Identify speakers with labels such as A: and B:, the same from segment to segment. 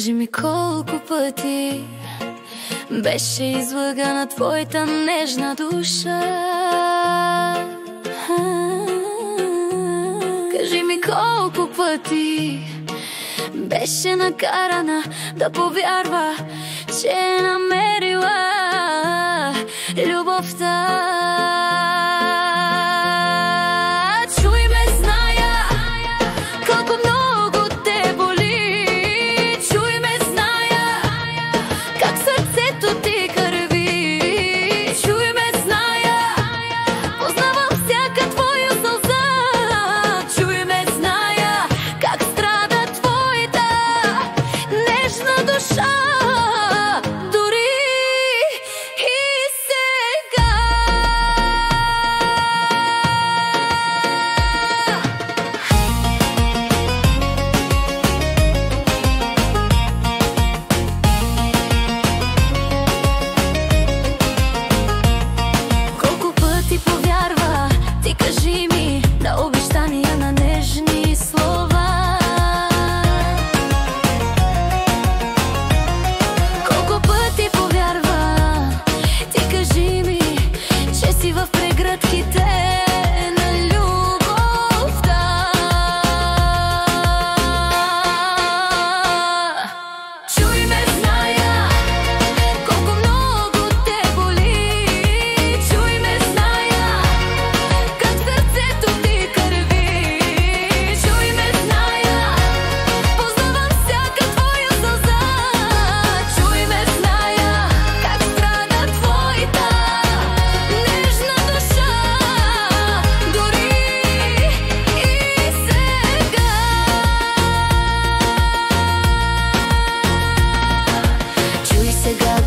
A: Кажи ми колко пъти беше излъгана твоята нежна душа. Кажи ми колко пъти беше накарана да повярва, че е намерила любовта. Чуй ме, зная колко много те боли. Чуй ме, зная как сърцето ти кърви. Чуй ме, зная познавам всяка твоя сълза. Чуй ме, зная как страда твоята нежна душа.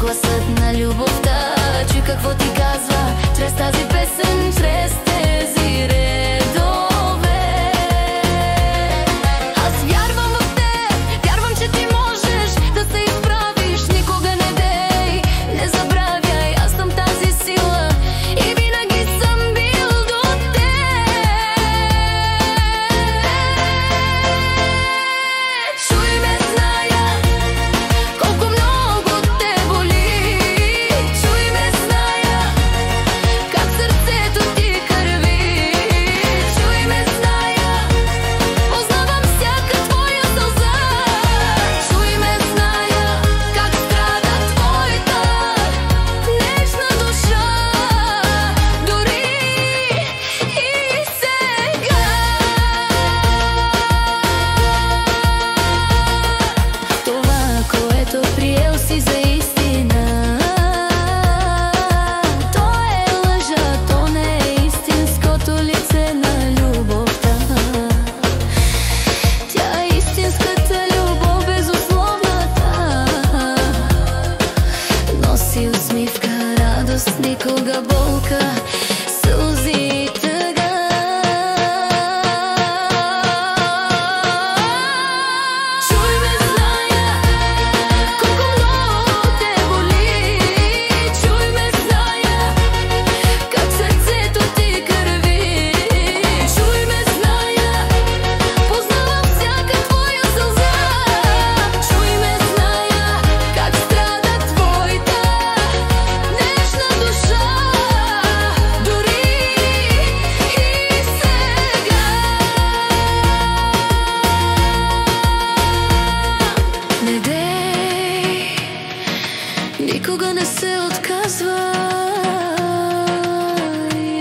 A: Гласът на любовта, чуй какво ти казва чрез тази песен, чрез тези редове. Аз вярвам в теб, вярвам, че ти можеш да се изправиш. Никога не дей, не забравяй, аз съм тази сила и винаги съм бил до теб. Чуй ме, зная колко много те боли. Приел си за истина, то е лъжа, то не е истинското лице на любовта. Тя е истинската любов, безусловната. Носи усмивка, радост, никога болка, сълзи, тъга. Никога не се отказвай,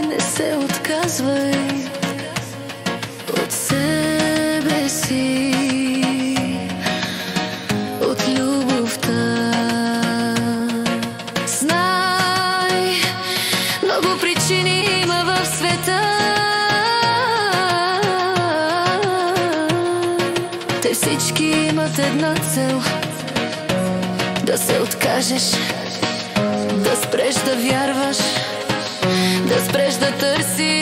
A: не се отказвай от себе си, от любовта. Знай, много причини има в света. Те всички имат една цел: да се откажеш, да спреш да вярваш, да спреш да търсиш.